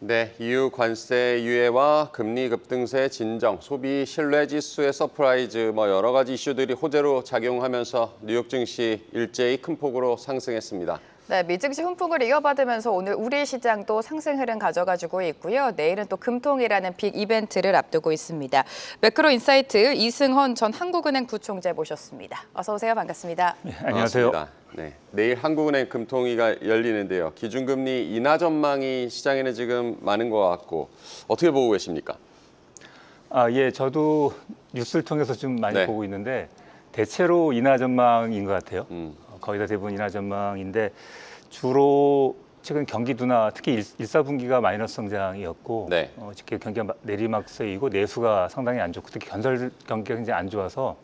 네, EU 관세 유예와 금리 급등세 진정, 소비 신뢰 지수의 서프라이즈 여러 가지 이슈들이 호재로 작용하면서 뉴욕 증시 일제히 큰 폭으로 상승했습니다. 네, 미증시 훈풍을 이어받으면서 오늘 우리 시장도 상승 흐름 가져가지고 있고요. 내일은 또 금통이라는 빅 이벤트를 앞두고 있습니다. 매크로 인사이트 이승헌 전 한국은행 부총재 모셨습니다. 어서 오세요. 반갑습니다. 네, 안녕하세요. 반갑습니다. 네, 내일 한국은행 금통위가 열리는데요. 기준금리 인하 전망이 시장에는 지금 많은 것 같고 어떻게 보고 계십니까? 예, 저도 뉴스를 통해서 좀 많이 네. 보고 있는데 대체로 인하 전망인 것 같아요. 거의 다 대부분 인하 전망인데 주로 최근 경기 둔화, 특히 1사분기가 마이너스 성장이었고 네. 특히 경기가 내리막세이고 내수가 상당히 안 좋고 특히 건설 경기가 굉장히 안 좋아서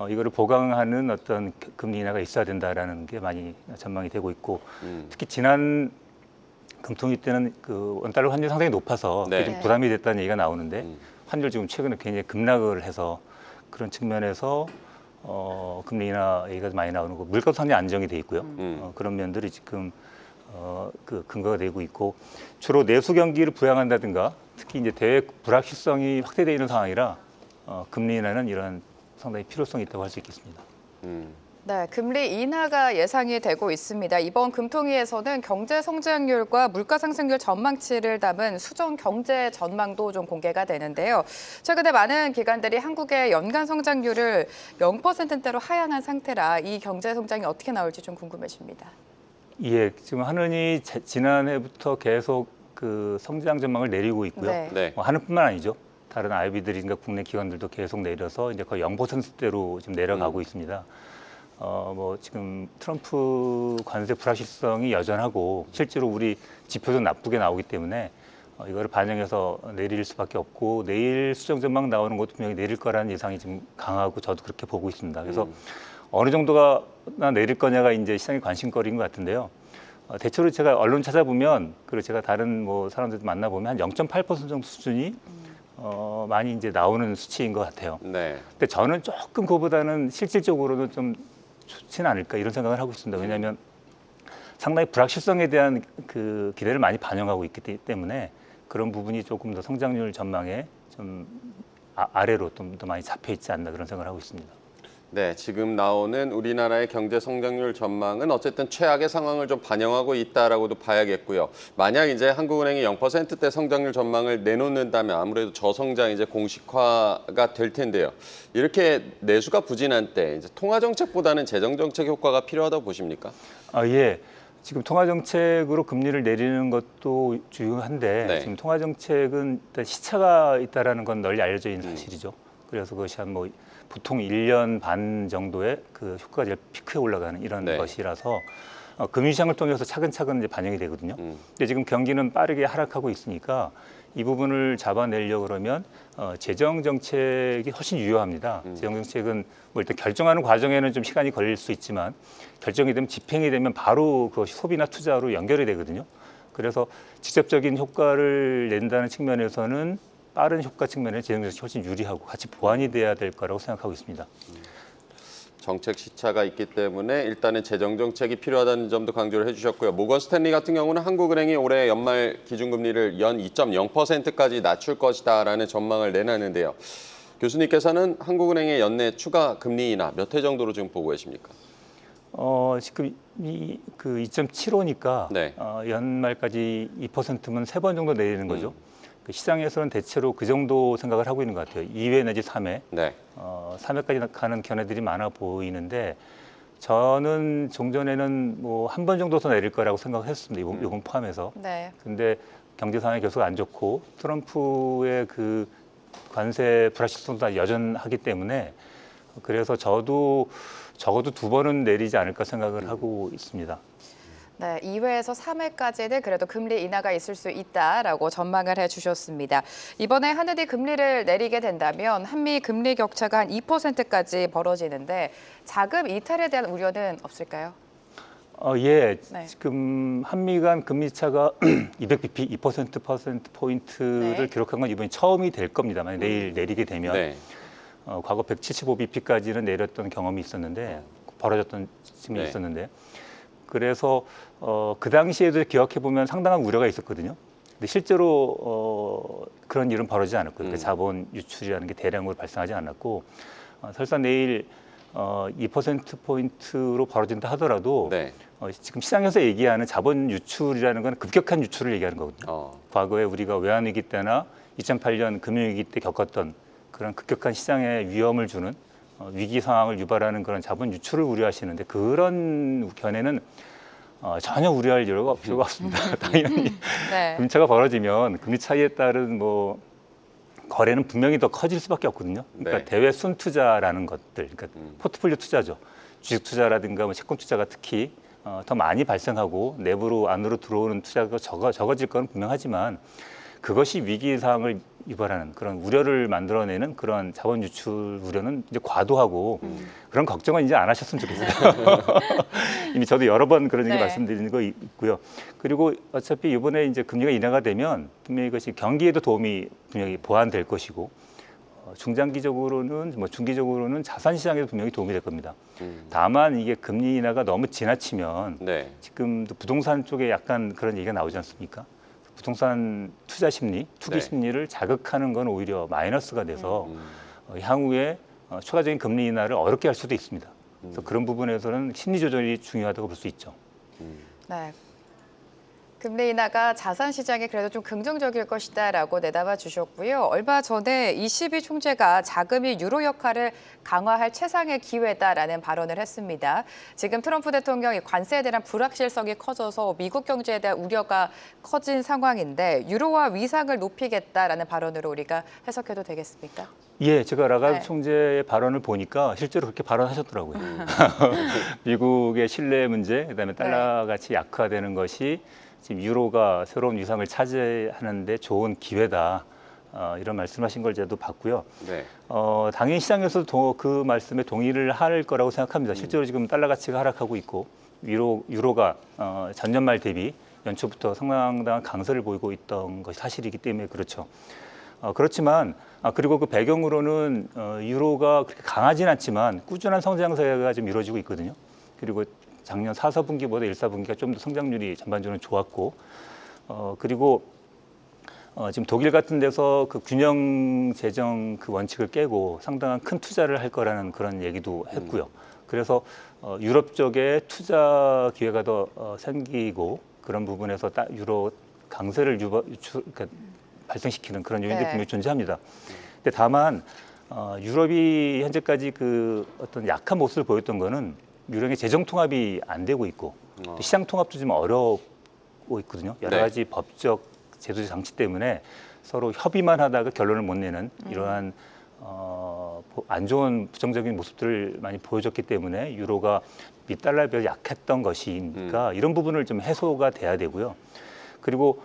이거를 보강하는 어떤 금리 인하가 있어야 된다라는 게 많이 전망이 되고 있고 특히 지난 금통위 때는 그 원달러 환율 상당히 높아서 네. 그게 좀 부담이 됐다는 얘기가 나오는데 환율 지금 최근에 굉장히 급락을 해서 그런 측면에서 금리 인하 얘기가 많이 나오는 거 물가도 상당히 안정이 돼 있고요. 그런 면들이 지금 그 근거가 되고 있고 주로 내수 경기를 부양한다든가 특히 이제 대외 불확실성이 확대되어 있는 상황이라 금리 인하는 이런 상당히 필요성이 있다고 할 수 있겠습니다. 네, 금리 인하가 예상이 되고 있습니다. 이번 금통위에서는 경제 성장률과 물가 상승률 전망치를 담은 수정 경제 전망도 좀 공개가 되는데요. 최근에 많은 기관들이 한국의 연간 성장률을 0%대로 하향한 상태라 이 경제 성장이 어떻게 나올지 좀 궁금해집니다. 예, 지금 한은이 지난해부터 계속 그 성장 전망을 내리고 있고요. 네. 네. 한은뿐만 아니죠. 다른 IB들인가 국내 기관들도 계속 내려서 이제 거의 0%대로 지금 내려가고 있습니다. 뭐 지금 트럼프 관세 불확실성이 여전하고 실제로 우리 지표도 나쁘게 나오기 때문에 이거를 반영해서 내릴 수밖에 없고 내일 수정 전망 나오는 것도 분명히 내릴 거라는 예상이 지금 강하고 저도 그렇게 보고 있습니다. 그래서 어느 정도가 내릴 거냐가 이제 시장의 관심거리인 것 같은데요. 대체로 제가 언론 찾아보면 그리고 제가 다른 뭐 사람들도 만나보면 한 0.8% 정도 수준이 많이 이제 나오는 수치인 것 같아요. 네. 근데 저는 조금 그보다는 실질적으로는 좀 좋지는 않을까 이런 생각을 하고 있습니다. 왜냐하면 상당히 불확실성에 대한 그 기대를 많이 반영하고 있기 때문에 그런 부분이 조금 더 성장률 전망에 좀 아래로 좀 더 많이 잡혀 있지 않나 그런 생각을 하고 있습니다. 네, 지금 나오는 우리나라의 경제 성장률 전망은 어쨌든 최악의 상황을 좀 반영하고 있다라고도 봐야겠고요. 만약 이제 한국은행이 0%대 성장률 전망을 내놓는다면 아무래도 저성장 이제 공식화가 될 텐데요. 이렇게 내수가 부진한 때 이제 통화 정책보다는 재정 정책 효과가 필요하다고 보십니까? 예. 지금 통화 정책으로 금리를 내리는 것도 중요한데 네. 지금 통화 정책은 일단 시차가 있다라는 건 널리 알려져 있는 사실이죠. 그래서 그것이 한 뭐 보통 1년 반 정도의 그 효과가 제일 피크에 올라가는 이런 네. 것이라서 금융시장을 통해서 차근차근 이제 반영이 되거든요. 근데 지금 경기는 빠르게 하락하고 있으니까 이 부분을 잡아내려고 그러면 재정 정책이 훨씬 유효합니다. 재정 정책은 뭐 일단 결정하는 과정에는 좀 시간이 걸릴 수 있지만 결정이 되면 집행이 되면 바로 그것이 소비나 투자로 연결이 되거든요. 그래서 직접적인 효과를 낸다는 측면에서는 빠른 효과 측면에 재정 정책이 훨씬 유리하고 같이 보완이 돼야 될 거라고 생각하고 있습니다. 정책 시차가 있기 때문에 일단은 재정 정책이 필요하다는 점도 강조를 해주셨고요. 모건 스탠리 같은 경우는 한국은행이 올해 연말 기준금리를 연 2.0%까지 낮출 것이다라는 전망을 내놨는데요. 교수님께서는 한국은행의 연내 추가 금리 인하 몇 회 정도로 지금 보고 계십니까? 지금 그 2.75니까 네. 연말까지 2%면 3번 정도 내리는 거죠. 그 시장에서는 대체로 그 정도 생각을 하고 있는 것 같아요. 2회 내지 3회. 네. 3회까지 가는 견해들이 많아 보이는데 저는 종전에는 뭐 한 번 정도 더 내릴 거라고 생각했습니다. 요건 포함해서. 네. 근데 경제 상황이 계속 안 좋고 트럼프의 그 관세 불확실성도 여전하기 때문에 그래서 저도 적어도 2번은 내리지 않을까 생각을 하고 있습니다. 네, 2회에서 3회까지는 그래도 금리 인하가 있을 수 있다라고 전망을 해주셨습니다. 이번에 하늘이 금리를 내리게 된다면 한미 금리 격차가 한 2%까지 벌어지는데 자금 이탈에 대한 우려는 없을까요? 예, 네. 지금 한미 간 금리 차가 200bp, 2% 포인트를 네. 기록한 건 이번이 처음이 될 겁니다. 만약 내일 내리게 되면 네. 과거 175bp까지는 내렸던 경험이 있었는데 벌어졌던 측면이 네. 있었는데 그래서 그 당시에도 기억해 보면 상당한 우려가 있었거든요. 근데 실제로 그런 일은 벌어지지 않았고요. 그 자본 유출이라는 게 대량으로 발생하지 않았고 설사 내일 2%포인트로 벌어진다 하더라도 네. 지금 시장에서 얘기하는 자본 유출이라는 건 급격한 유출을 얘기하는 거거든요. 과거에 우리가 외환위기 때나 2008년 금융위기 때 겪었던 그런 급격한 시장에 위험을 주는 위기 상황을 유발하는 그런 자본 유출을 우려하시는데 그런 견해는 전혀 우려할 필요가 없습니다. 당연히 네. 금리차가 벌어지면 금리 차이에 따른 뭐 거래는 분명히 더 커질 수밖에 없거든요. 그러니까 네. 대외 순투자라는 것들, 그러니까 포트폴리오 투자죠. 주식 투자라든가 뭐 채권 투자가 특히 더 많이 발생하고 내부로 안으로 들어오는 투자가 적어질 건 분명하지만 그것이 위기 상황을 유발하는 그런 우려를 만들어내는 그런 자본 유출 우려는 이제 과도하고 그런 걱정은 이제 안 하셨으면 좋겠어요. 이미 저도 여러 번 그런 얘기 네. 말씀드린 거 있고요. 그리고 어차피 이번에 이제 금리가 인하가 되면 분명히 이것이 경기에도 도움이 분명히 보완될 것이고 중장기적으로는 뭐 중기적으로는 자산 시장에도 분명히 도움이 될 겁니다. 다만 이게 금리 인하가 너무 지나치면 네. 지금도 부동산 쪽에 약간 그런 얘기가 나오지 않습니까? 부동산 투자 심리, 투기 네. 심리를 자극하는 건 오히려 마이너스가 돼서 향후에 추가적인 금리 인하를 어렵게 할 수도 있습니다. 그래서 그런 부분에서는 심리 조절이 중요하다고 볼 수 있죠. 네. 금리 인하가 자산 시장에 그래도 좀 긍정적일 것이다라고 내다봐 주셨고요. 얼마 전에 ECB 총재가 자금이 유로 역할을 강화할 최상의 기회다라는 발언을 했습니다. 지금 트럼프 대통령이 관세에 대한 불확실성이 커져서 미국 경제에 대한 우려가 커진 상황인데 유로화 위상을 높이겠다라는 발언으로 우리가 해석해도 되겠습니까? 예, 제가 라가르드 네. 총재의 발언을 보니까 실제로 그렇게 발언하셨더라고요. 미국의 신뢰 문제, 그다음에 달러 가치 약화되는 것이 지금 유로가 새로운 위상을 차지하는데 좋은 기회다. 이런 말씀하신 걸 저도 봤고요. 네. 당연히 시장에서도 그 말씀에 동의를 할 거라고 생각합니다. 실제로 지금 달러 가치가 하락하고 있고 유로가 전년 말 대비 연초부터 상당한 강세를 보이고 있던 것이 사실이기 때문에 그렇죠. 그렇지만 그리고 그 배경으로는 유로가 그렇게 강하진 않지만 꾸준한 성장세가 좀 이루어지고 있거든요. 그리고 작년 4, 4분기보다 1, 4분기가 좀 더 성장률이 전반적으로 좋았고 그리고 지금 독일 같은 데서 그 균형 재정 그 원칙을 깨고 상당한 큰 투자를 할 거라는 그런 얘기도 했고요. 그래서 유럽 쪽에 투자 기회가 더 생기고 그런 부분에서 유로 강세를 그러니까 발생시키는 그런 요인들이 네. 분명히 존재합니다. 근데 다만 유럽이 현재까지 그 어떤 약한 모습을 보였던 거는 유럽의 재정 통합이 안 되고 있고 또 시장 통합도 좀 어렵고 있거든요. 여러 네. 가지 법적 제도적 장치 때문에 서로 협의만 하다가 결론을 못 내는 이러한 안 좋은 부정적인 모습들을 많이 보여줬기 때문에 유로가 미달러에 비해서 약했던 것이니까 이런 부분을 좀 해소가 돼야 되고요. 그리고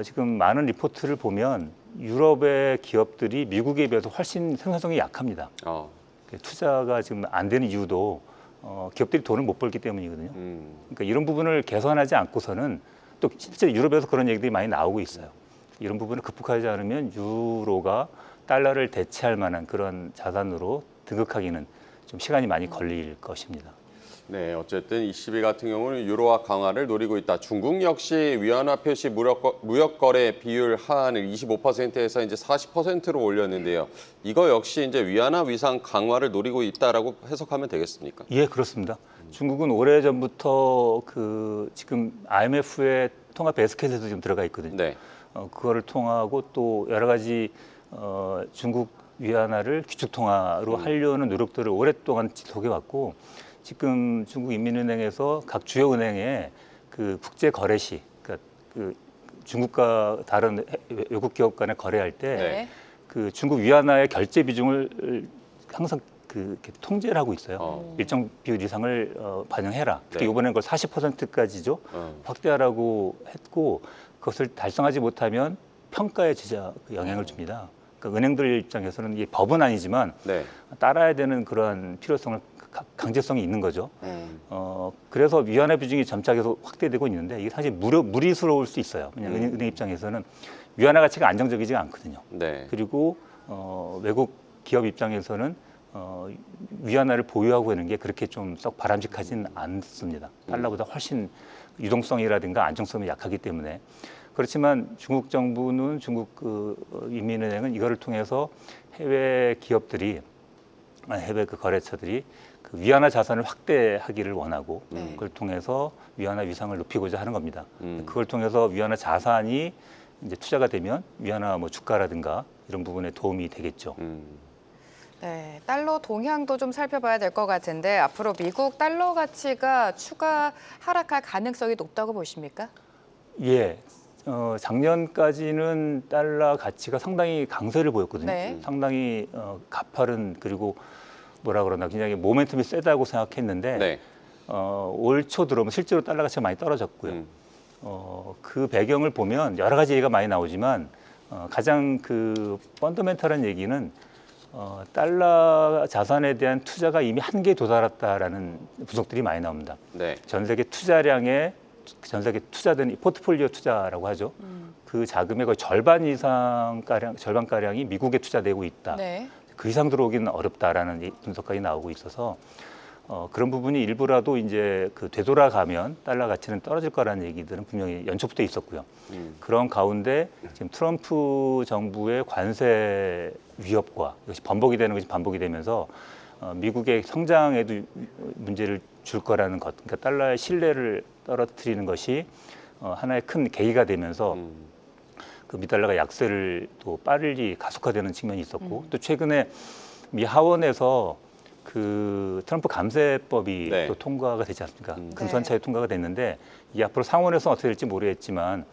지금 많은 리포트를 보면 유럽의 기업들이 미국에 비해서 훨씬 생산성이 약합니다. 투자가 지금 안 되는 이유도 기업들이 돈을 못 벌기 때문이거든요. 그러니까 이런 부분을 개선하지 않고서는 또 실제 유럽에서 그런 얘기들이 많이 나오고 있어요. 이런 부분을 극복하지 않으면 유로가 달러를 대체할 만한 그런 자산으로 등극하기는 좀 시간이 많이 걸릴 것입니다. 네, 어쨌든 ECB 같은 경우는 유로화 강화를 노리고 있다. 중국 역시 위안화 표시 무역 거래 비율 하한을 25%에서 이제 40%로 올렸는데요. 이거 역시 이제 위안화 위상 강화를 노리고 있다라고 해석하면 되겠습니까? 예, 그렇습니다. 중국은 오래전부터 그 지금 IMF의 통합 베스켓에도 지금 들어가 있거든요. 네. 그거를 통하고 또 여러 가지 중국 위안화를 기축통화로 하려는 노력들을 오랫동안 지속해 왔고 지금 중국인민은행에서 각 주요 은행에 그 국제 거래시, 그러니까 그 중국과 다른 외국 기업 간에 거래할 때 그 중국 위안화의 결제 비중을 항상 이렇게 통제를 하고 있어요. 일정 비율 이상을 반영해라. 특히 네. 이번에는 그걸 40%까지죠. 확대하라고 했고 그것을 달성하지 못하면 평가에 진짜 영향을 줍니다. 그러니까 은행들 입장에서는 이게 법은 아니지만 네. 따라야 되는 그런 필요성을 강제성이 있는 거죠. 그래서 위안화 비중이 점차 계속 확대되고 있는데 이게 사실 무리스러울 수 있어요. 왜냐하면 은행 입장에서는 위안화 가치가 안정적이지 않거든요. 네. 그리고 외국 기업 입장에서는 위안화를 보유하고 있는 게 그렇게 좀 썩 바람직하진 않습니다. 달러보다 훨씬 유동성이라든가 안정성이 약하기 때문에 그렇지만 중국 정부는 중국 인민은행은 이거를 통해서 해외 기업들이 해외 거래처들이 그 위안화 자산을 확대하기를 원하고 그걸 통해서 위안화 위상을 높이고자 하는 겁니다. 그걸 통해서 위안화 자산이 이제 투자가 되면 위안화 뭐 주가라든가 이런 부분에 도움이 되겠죠. 네, 달러 동향도 좀 살펴봐야 될 것 같은데 앞으로 미국 달러 가치가 추가 하락할 가능성이 높다고 보십니까? 예. 작년까지는 달러 가치가 상당히 강세를 보였거든요. 네. 상당히 가파른 그리고 뭐라 그러나 굉장히 모멘텀이 세다고 생각했는데 네. 올 초 들어오면 실제로 달러 가치가 많이 떨어졌고요. 그 배경을 보면 여러 가지 얘기가 많이 나오지만 가장 그 펀더멘털한 얘기는 달러 자산에 대한 투자가 이미 한계에 도달했다라는 분석들이 많이 나옵니다. 네. 전 세계 투자된 이 포트폴리오 투자라고 하죠. 그 자금의 거의 절반 가량이 미국에 투자되고 있다. 네. 그 이상 들어오기는 어렵다라는 분석까지 나오고 있어서 그런 부분이 일부라도 이제 그 되돌아가면 달러 가치는 떨어질 거라는 얘기들은 분명히 연초부터 있었고요. 그런 가운데 지금 트럼프 정부의 관세 위협과 이것이 번복이 되는 것이 반복이 되면서 미국의 성장에도 문제를 줄 거라는 것, 그러니까 달러의 신뢰를 떨어뜨리는 것이 하나의 큰 계기가 되면서 그 미달러가 약세를 또 빠르게 가속화되는 측면이 있었고 또 최근에 미 하원에서 그 트럼프 감세법이 네. 또 통과가 되지 않습니까? 네. 금수한차에 통과가 됐는데 이 앞으로 상원에서는 어떻게 될지 모르겠지만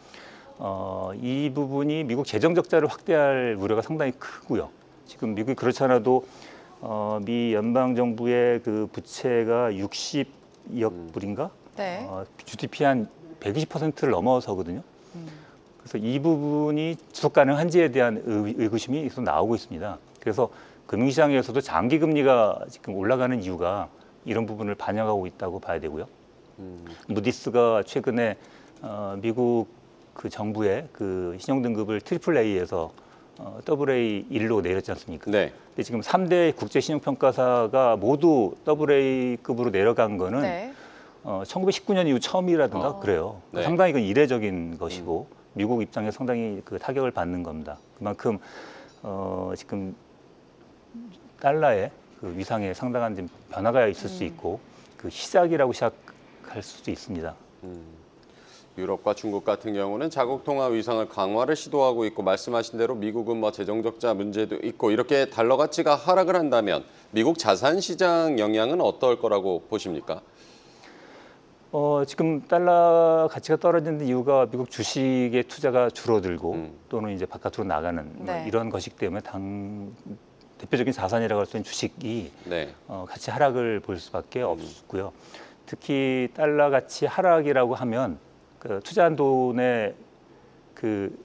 이 부분이 미국 재정 적자를 확대할 우려가 상당히 크고요. 지금 미국이 그렇지 않아도 미 연방 정부의 그 부채가 60억 불인가? 네. GDP 한 120%를 넘어서거든요. 그래서 이 부분이 지속 가능한지에 대한 의구심이 계속 나오고 있습니다. 그래서 금융시장에서도 장기 금리가 지금 올라가는 이유가 이런 부분을 반영하고 있다고 봐야 되고요. 무디스가 최근에 미국 그 정부의 그 신용 등급을 AAA에서 AA1로 내렸지 않습니까? 네. 근데 지금 3대 국제 신용 평가사가 모두 AA급으로 내려간 거는 네. 1919년 이후 처음이라든가 그래요. 네. 상당히 이건 이례적인 것이고 미국 입장에 상당히 그 타격을 받는 겁니다. 그만큼 지금 달러의 그 위상에 상당한 좀 변화가 있을 수 있고 그 시작이라고 시작할 수도 있습니다. 유럽과 중국 같은 경우는 자국 통화 위상을 강화를 시도하고 있고 말씀하신 대로 미국은 뭐 재정 적자 문제도 있고 이렇게 달러 가치가 하락을 한다면 미국 자산 시장 영향은 어떨 거라고 보십니까? 지금 달러 가치가 떨어지는 이유가 미국 주식의 투자가 줄어들고 또는 이제 바깥으로 나가는 뭐 네. 이런 것이기 때문에 대표적인 자산이라고 할 수 있는 주식이 네. 가치 하락을 볼 수밖에 없고요. 특히 달러 가치 하락이라고 하면 그 투자한 돈의 그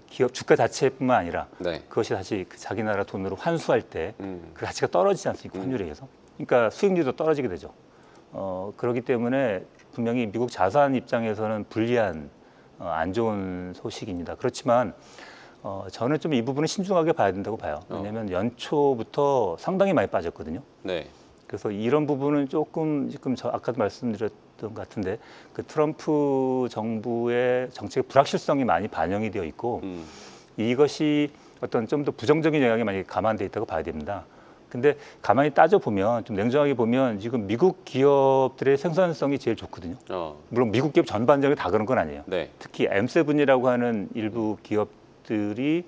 기업 주가 자체뿐만 아니라 네. 그것이 다시 그 자기 나라 돈으로 환수할 때 그 가치가 떨어지지 않습니까? 환율에 의해서. 그러니까 수익률도 떨어지게 되죠. 그렇기 때문에 분명히 미국 자산 입장에서는 불리한 안 좋은 소식입니다. 그렇지만 저는 좀 이 부분은 신중하게 봐야 된다고 봐요. 왜냐하면 연초부터 상당히 많이 빠졌거든요. 네. 그래서 이런 부분은 조금 지금 저 아까도 말씀드렸던 것 같은데 그 트럼프 정부의 정책의 불확실성이 많이 반영이 되어 있고 이것이 어떤 좀 더 부정적인 영향이 많이 감안돼 있다고 봐야 됩니다. 근데 가만히 따져보면 좀 냉정하게 보면 지금 미국 기업들의 생산성이 제일 좋거든요. 물론 미국 기업 전반적으로 다 그런 건 아니에요. 네. 특히 M7이라고 하는 일부 기업들이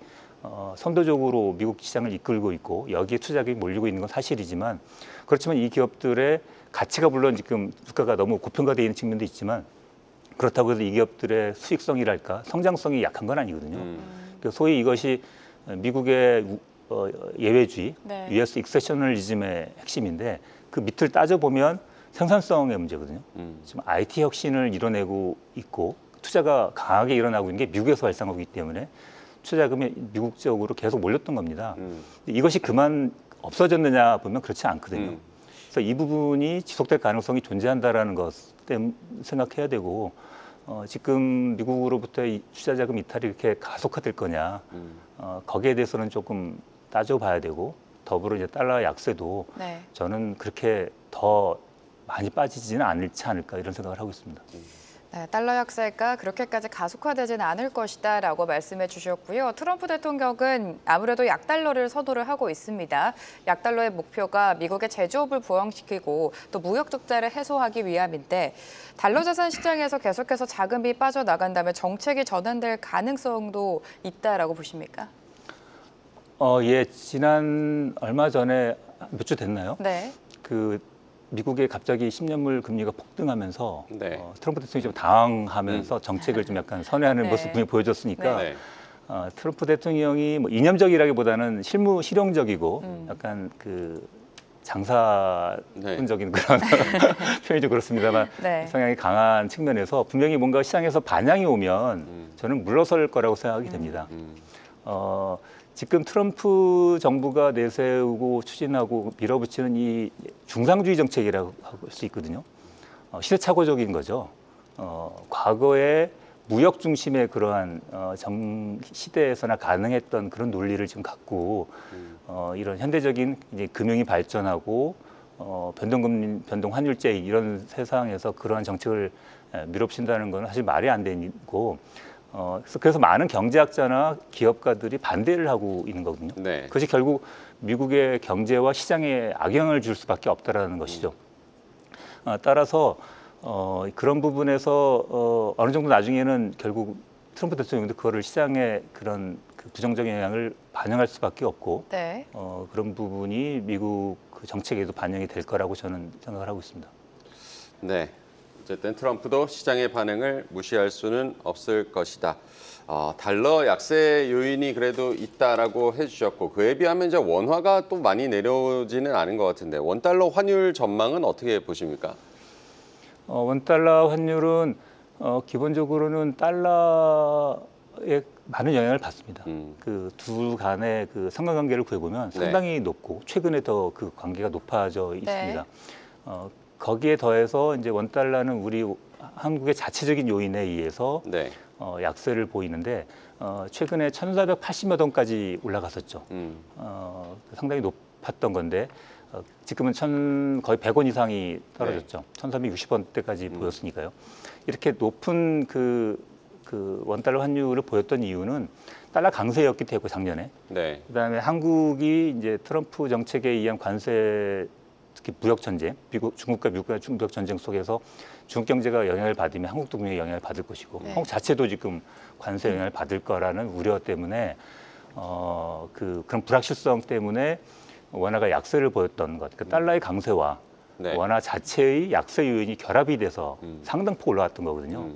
선도적으로 미국 시장을 이끌고 있고 여기에 투자가 몰리고 있는 건 사실이지만 그렇지만 이 기업들의 가치가 물론 지금 주가가 너무 고평가되어 있는 측면도 있지만 그렇다고 해서 이 기업들의 수익성이랄까 성장성이 약한 건 아니거든요. 그래서 소위 이것이 미국의 예외주의, 네. US 익세셔널리즘의 핵심인데 그 밑을 따져보면 생산성의 문제거든요. 지금 IT 혁신을 이뤄내고 있고 투자가 강하게 일어나고 있는 게 미국에서 발생하고 있기 때문에 투자자금이 미국 쪽으로 계속 몰렸던 겁니다. 이것이 그만 없어졌느냐 보면 그렇지 않거든요. 그래서 이 부분이 지속될 가능성이 존재한다라는 것 때문에 생각해야 되고 지금 미국으로부터 이 투자자금 이탈이 이렇게 가속화될 거냐 거기에 대해서는 조금 따져봐야 되고 더불어 이제 달러 약세도 네. 저는 그렇게 더 많이 빠지지는 않지 않을까 이런 생각을 하고 있습니다. 네, 달러 약세가 그렇게까지 가속화되지는 않을 것이다라고 말씀해 주셨고요. 트럼프 대통령은 아무래도 약달러를 서도를 하고 있습니다. 약달러의 목표가 미국의 제조업을 부흥시키고 또 무역 적자를 해소하기 위함인데 달러 자산 시장에서 계속해서 자금이 빠져나간다면 정책이 전환될 가능성도 있다라고 보십니까? 예, 지난 얼마 전에 몇 주 됐나요? 네. 그 미국의 갑자기 10년물 금리가 폭등하면서 네. 트럼프 대통령이 좀 당황하면서 정책을 좀 약간 선회하는 네. 모습 분명히 보여줬으니까 네. 트럼프 대통령이 뭐 이념적이라기보다는 실용적이고 약간 그 장사꾼적인 그런 표현이 좀 그렇습니다만 네. 성향이 강한 측면에서 분명히 뭔가 시장에서 반향이 오면 저는 물러설 거라고 생각이 됩니다. 지금 트럼프 정부가 내세우고 추진하고 밀어붙이는 이 중상주의 정책이라고 할 수 있거든요. 시대착오적인 거죠. 과거에 무역 중심의 그러한 시대에서나 가능했던 그런 논리를 지금 갖고 이런 현대적인 이제 금융이 발전하고 변동금리, 변동 환율제 이런 세상에서 그러한 정책을 밀어붙인다는 건 사실 말이 안 되고 그래서 많은 경제학자나 기업가들이 반대를 하고 있는 거거든요. 네. 그것이 결국 미국의 경제와 시장에 악영향을 줄 수밖에 없다라는 것이죠. 따라서 그런 부분에서 어느 정도 나중에는 결국 트럼프 대통령도 그거를 시장에 그런 그 부정적인 영향을 반영할 수밖에 없고 네. 그런 부분이 미국 그 정책에도 반영이 될 거라고 저는 생각을 하고 있습니다. 네. 어쨌든 트럼프도 시장의 반응을 무시할 수는 없을 것이다. 달러 약세 요인이 그래도 있다라고 해주셨고 그에 비하면 이제 원화가 또 많이 내려오지는 않은 것 같은데 원달러 환율 전망은 어떻게 보십니까? 원달러 환율은 기본적으로는 달러에 많은 영향을 받습니다. 그 두 간의 그 상관관계를 구해보면 상당히 높고 최근에 더 그 관계가 높아져 있습니다. 거기에 더해서 이제 원달러는 우리 한국의 자체적인 요인에 의해서 네. 약세를 보이는데 최근에 1,480여 원까지 올라갔었죠. 상당히 높았던 건데 지금은 거의 100원 이상이 떨어졌죠. 1,360원대까지 보였으니까요. 이렇게 높은 그 원달러 환율을 보였던 이유는 달러 강세였기 때문에 작년에. 네. 그다음에 한국이 이제 트럼프 정책에 의한 관세 특히 무역 전쟁, 중국과 미국의 무역 전쟁 속에서 중국 경제가 영향을 받으면 한국도 분명히 영향을 받을 것이고 한국 자체도 지금 관세 영향을 받을 거라는 우려 때문에 그런 불확실성 때문에 원화가 약세를 보였던 것. 그 달러의 강세와 원화 자체의 약세 요인이 결합이 돼서 상당폭 올라왔던 거거든요.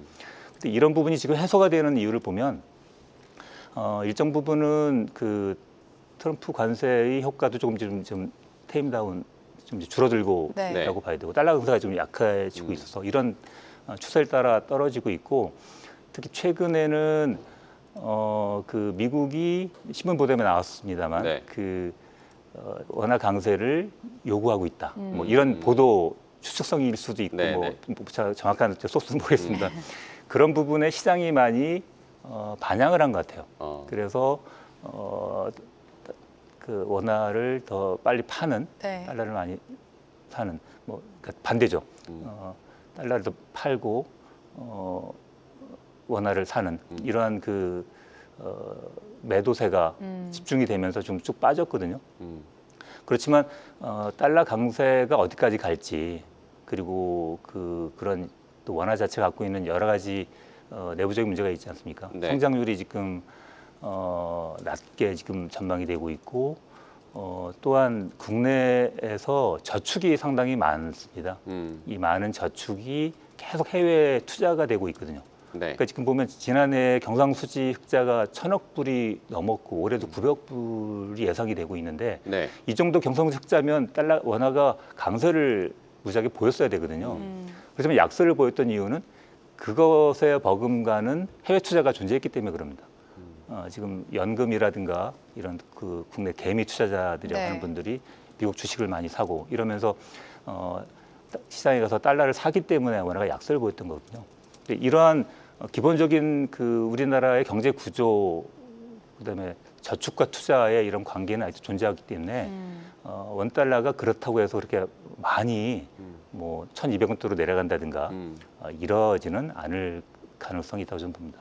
근데 이런 부분이 지금 해소가 되는 이유를 보면 일정 부분은 그 트럼프 관세의 효과도 조금 좀 테임다운 좀 줄어들고 있다고 봐야 되고 달러 강세가 좀 약해지고 있어서 이런 추세를 따라 떨어지고 있고 특히 최근에는 그 미국이 신문 보도에 나왔습니다만 그 원화 강세를 요구하고 있다. 뭐 이런 보도 추측성일 수도 있고 뭐 정확한 소스는 모르겠습니다. 그런 부분에 시장이 많이 반영을 한 것 같아요. 그래서 그 원화를 더 빨리 파는 달러를 많이 사는 뭐 그러니까 반대죠. 달러를 더 팔고 원화를 사는 이러한 그 매도세가 집중이 되면서 좀 쭉 빠졌거든요. 그렇지만 달러 강세가 어디까지 갈지 그리고 그런 또 원화 자체가 갖고 있는 여러 가지 내부적인 문제가 있지 않습니까? 성장률이 지금 낮게 지금 전망이 되고 있고 또한 국내에서 저축이 상당히 많습니다. 이 많은 저축이 계속 해외 투자가 되고 있거든요. 그러니까 지금 보면 지난해 경상수지 흑자가 1,000억 불이 넘었고 올해도 900억 불이 예상이 되고 있는데 이 정도 경상수지 흑자면 달러 원화가 강세를 무지하게 보였어야 되거든요. 그렇지만 약세를 보였던 이유는 그것에 버금가는 해외 투자가 존재했기 때문에 그럽니다. 지금 연금이라든가 이런 그 국내 개미 투자자들이라고 하는 분들이 미국 주식을 많이 사고 이러면서 시장에 가서 달러를 사기 때문에 원화가 약세를 보였던 거거든요. 근데 이러한 기본적인 그 우리나라의 경제 구조 그다음에 저축과 투자의 이런 관계는 아직도 존재하기 때문에 원달러가 그렇다고 해서 그렇게 많이 뭐 1,200원대로 내려간다든가 이러지는 않을 가능성이 있다고 저는 봅니다.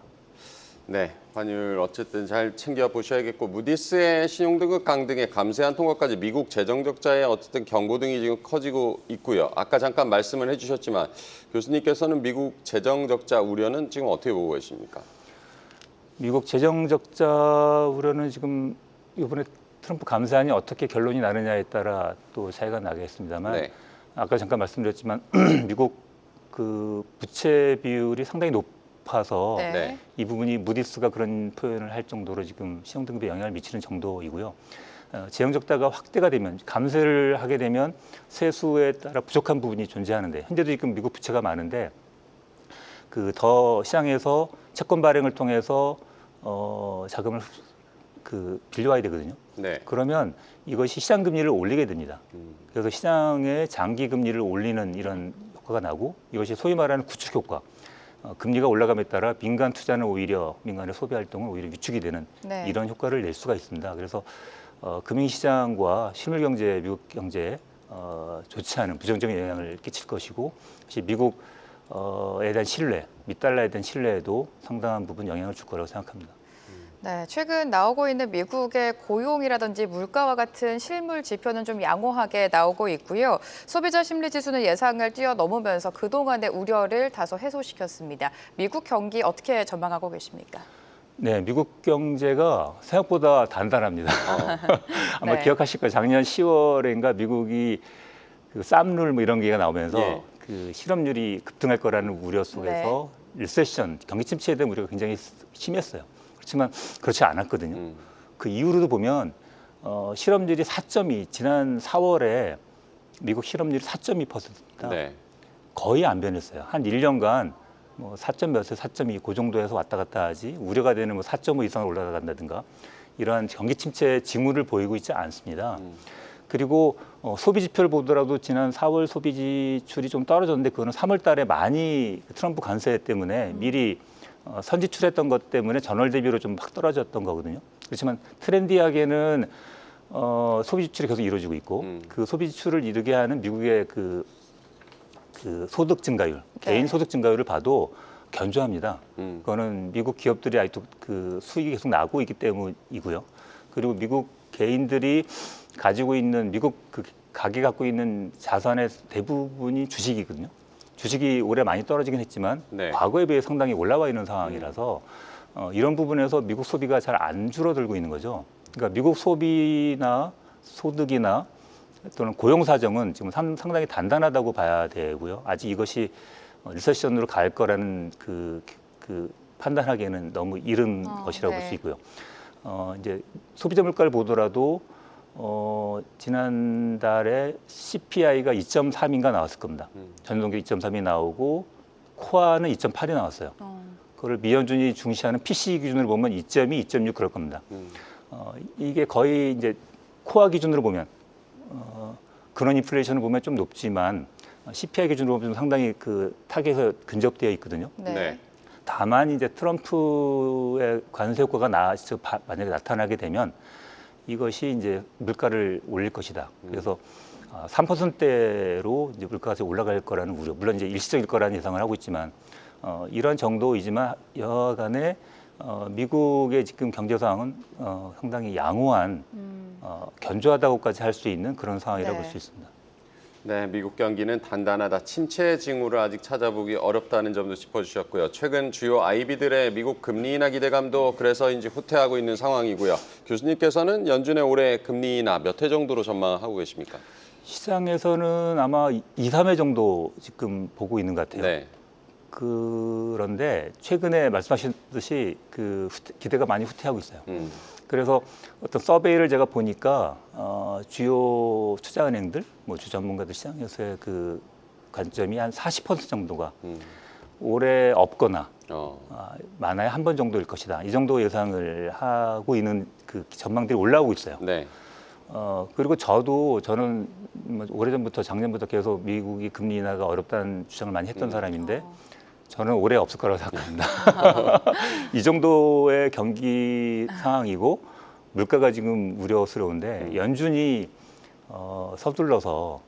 네, 환율 어쨌든 잘 챙겨 보셔야겠고 무디스의 신용등급 강등에 감세한 통과까지 미국 재정 적자의 어쨌든 경고등이 지금 커지고 있고요. 아까 잠깐 말씀을 해주셨지만 교수님께서는 미국 재정 적자 우려는 지금 어떻게 보고 계십니까? 미국 재정 적자 우려는 지금 이번에 트럼프 감사안이 어떻게 결론이 나느냐에 따라 또 차이가 나겠습니다만 네. 아까 잠깐 말씀드렸지만 미국 그 부채 비율이 상당히 높아서 네. 네. 이 부분이 무디스가 그런 표현을 할 정도로 지금 신용등급에 영향을 미치는 정도이고요. 재정 적자가 확대가 되면 감세를 하게 되면 세수에 따라 부족한 부분이 존재하는데 현재도 지금 미국 부채가 많은데 그 더 시장에서 채권 발행을 통해서 자금을 빌려와야 되거든요. 네. 그러면 이것이 시장 금리를 올리게 됩니다. 그래서 시장의 장기 금리를 올리는 이런 효과가 나고 이것이 소위 말하는 구축 효과. 금리가 올라감에 따라 민간 투자는 오히려 민간의 소비 활동은 오히려 위축이 되는 네. 이런 효과를 낼 수가 있습니다. 그래서 금융시장과 실물 경제, 미국 경제에 좋지 않은 부정적인 영향을 끼칠 것이고 사실 미국에 대한 신뢰, 미달러에 대한 신뢰에도 상당한 부분 영향을 줄 거라고 생각합니다. 네, 최근 나오고 있는 미국의 고용이라든지 물가와 같은 실물 지표는 좀 양호하게 나오고 있고요. 소비자 심리 지수는 예상을 뛰어넘으면서 그동안의 우려를 다소 해소시켰습니다. 미국 경기 어떻게 전망하고 계십니까? 네, 미국 경제가 생각보다 단단합니다. 아마 네. 기억하실 거예요. 작년 10월인가 미국이 그 쌈룰 뭐 이런 게 나오면서 예. 그 실업률이 급등할 거라는 우려 속에서 리세션, 경기 침체에 대한 우려가 굉장히 심했어요. 그렇지만 그렇지 않았거든요. 그 이후로도 보면 실업률이 4.2, 지난 4월에 미국 실업률이 4.2%입니다. 네. 거의 안 변했어요. 한 1년간 뭐 4점 몇에 4.2, 그 정도에서 왔다 갔다 하지 우려가 되는 뭐 4.5 이상으로 올라간다든가 이러한 경기 침체 징후를 보이고 있지 않습니다. 그리고 소비 지표를 보더라도 지난 4월 소비 지출이 좀 떨어졌는데 그거는 3월 달에 많이 트럼프 관세 때문에 미리 선지출했던 것 때문에 전월 대비로 좀 확 떨어졌던 거거든요. 그렇지만 트렌디하게는 소비 지출이 계속 이루어지고 있고 그 소비 지출을 이루게 하는 미국의 그 소득 증가율, 네. 개인 소득 증가율을 봐도 견조합니다. 그거는 미국 기업들이 아직도 그 수익이 계속 나고 있기 때문이고요. 그리고 미국 개인들이 가지고 있는 미국 그 가게 갖고 있는 자산의 대부분이 주식이거든요. 주식이 올해 많이 떨어지긴 했지만 네. 과거에 비해 상당히 올라와 있는 상황이라서 이런 부분에서 미국 소비가 잘 안 줄어들고 있는 거죠. 그러니까 미국 소비나 소득이나 또는 고용 사정은 지금 상당히 단단하다고 봐야 되고요. 아직 이것이 리세션으로 갈 거라는 그 판단하기에는 너무 이른 것이라고 볼 수 네. 있고요. 이제 소비자 물가를 보더라도 지난달에 CPI가 2.3인가 나왔을 겁니다. 전동기 2.3이 나오고 코아는 2.8이 나왔어요. 그걸 미연준이 중시하는 PC 기준으로 보면 2.2, 2.6 그럴 겁니다. 이게 거의 이제 코아 기준으로 보면 근원 인플레이션을 보면 좀 높지만 CPI 기준으로 보면 상당히 그 타겟에 근접되어 있거든요. 네. 네. 다만 이제 트럼프의 관세 효과가 만약에 나타나게 되면 이것이 이제 물가를 올릴 것이다. 그래서 3%대로 이제 물가가 올라갈 거라는 우려. 물론 이제 일시적일 거라는 예상을 하고 있지만 이런 정도이지만 여하간에 미국의 지금 경제 상황은 상당히 양호한 견조하다고까지 할 수 있는 그런 상황이라고 네. 볼 수 있습니다. 네, 미국 경기는 단단하다. 침체 징후를 아직 찾아보기 어렵다는 점도 짚어주셨고요. 최근 주요 IB들의 미국 금리 인하 기대감도 그래서인지 후퇴하고 있는 상황이고요. 교수님께서는 연준의 올해 금리 인하 몇 회 정도로 전망하고 계십니까? 시장에서는 아마 2, 3회 정도 지금 보고 있는 것 같아요. 네. 그런데 최근에 말씀하셨듯이 그 기대가 많이 후퇴하고 있어요. 그래서 어떤 서베이를 제가 보니까 주요 투자은행들, 뭐 주전문가들 시장에서의 그 관점이 한 40% 정도가 올해 없거나 많아야 한 번 정도일 것이다. 이 정도 예상을 하고 있는 그 전망들이 올라오고 있어요. 네. 그리고 저는 뭐 오래전부터 작년부터 계속 미국이 금리 인하가 어렵다는 주장을 많이 했던 사람인데 저는 올해 없을 거라고 생각합니다. 이 정도의 경기 상황이고 물가가 지금 우려스러운데 연준이 서둘러서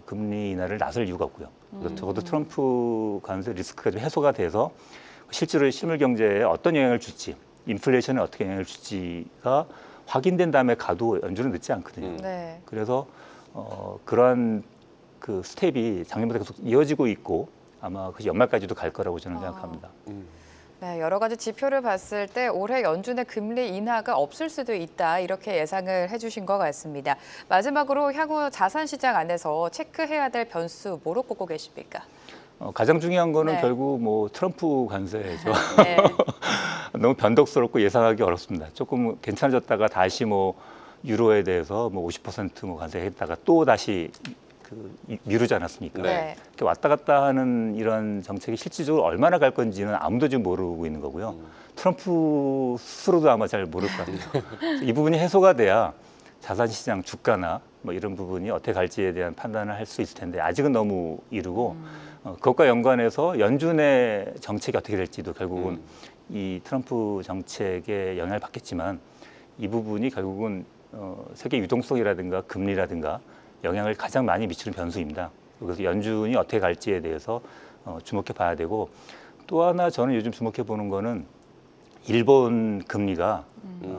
금리 인하를 나설 이유가 없고요. 그래서 적어도 트럼프 관세 리스크가 좀 해소가 돼서 실제로 실물 경제에 어떤 영향을 줄지, 인플레이션에 어떻게 영향을 줄지가 확인된 다음에 가도 연준은 늦지 않거든요. 네. 그래서 그러한 그 스텝이 작년부터 계속 이어지고 있고 아마 그 연말까지도 갈 거라고 저는 생각합니다. 네, 여러 가지 지표를 봤을 때 올해 연준의 금리 인하가 없을 수도 있다 이렇게 예상을 해주신 것 같습니다. 마지막으로 향후 자산 시장 안에서 체크해야 될 변수 뭐로 꼽고 계십니까? 가장 중요한 거는 네. 결국 뭐 트럼프 관세죠. 네. 너무 변덕스럽고 예상하기 어렵습니다. 조금 괜찮아졌다가 다시 뭐 유로에 대해서 뭐 50% 관세했다가 또 다시 미루지 않았습니까? 네. 이렇게 왔다 갔다 하는 이런 정책이 실질적으로 얼마나 갈 건지는 아무도 지금 모르고 있는 거고요. 트럼프 스스로도 아마 잘 모를 것 같아요. 이 부분이 해소가 돼야 자산시장 주가나 뭐 이런 부분이 어떻게 갈지에 대한 판단을 할 수 있을 텐데 아직은 너무 이르고 그것과 연관해서 연준의 정책이 어떻게 될지도 결국은 이 트럼프 정책에 영향을 받겠지만 이 부분이 결국은 세계 유동성이라든가 금리라든가 영향을 가장 많이 미치는 변수입니다. 그래서 연준이 어떻게 갈지에 대해서 주목해 봐야 되고 또 하나 저는 요즘 주목해 보는 거는 일본 금리가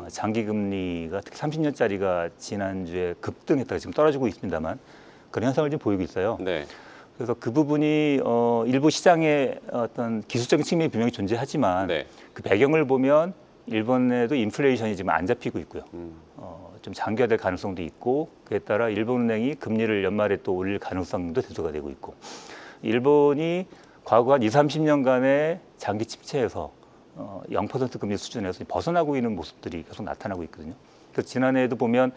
장기 금리가 특히 30년짜리가 지난주에 급등했다가 지금 떨어지고 있습니다만 그런 현상을 좀 보이고 있어요. 네. 그래서 그 부분이 일부 시장의 어떤 기술적인 측면이 분명히 존재하지만 네. 그 배경을 보면 일본에도 인플레이션이 지금 안 잡히고 있고요. 좀 장기화될 가능성도 있고 그에 따라 일본은행이 금리를 연말에 또 올릴 가능성도 대두가 되고 있고 일본이 과거 한 20, 30년간의 장기 침체에서 0% 금리 수준에서 벗어나고 있는 모습들이 계속 나타나고 있거든요. 그래서 지난해에도 보면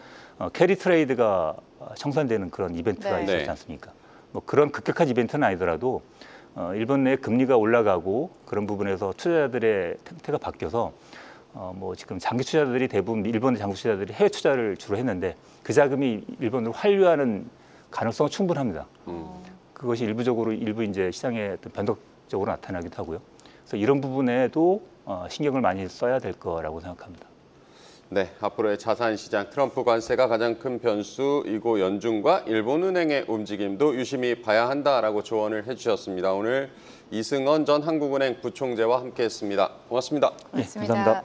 캐리 트레이드가 청산되는 그런 이벤트가 네. 있었지 않습니까? 뭐 그런 급격한 이벤트는 아니더라도 일본 내 금리가 올라가고 그런 부분에서 투자자들의 행태가 바뀌어서 뭐 지금 장기 투자자들이 대부분 일본의 장기 투자자들이 해외 투자를 주로 했는데 그 자금이 일본으로 환류하는 가능성은 충분합니다. 그것이 일부 이제 시장에 어떤 변덕적으로 나타나기도 하고요. 그래서 이런 부분에도 신경을 많이 써야 될 거라고 생각합니다. 네, 앞으로의 자산 시장 트럼프 관세가 가장 큰 변수이고 연준과 일본은행의 움직임도 유심히 봐야 한다라고 조언을 해주셨습니다. 오늘 이승원 전 한국은행 부총재와 함께했습니다. 고맙습니다. 네, 감사합니다.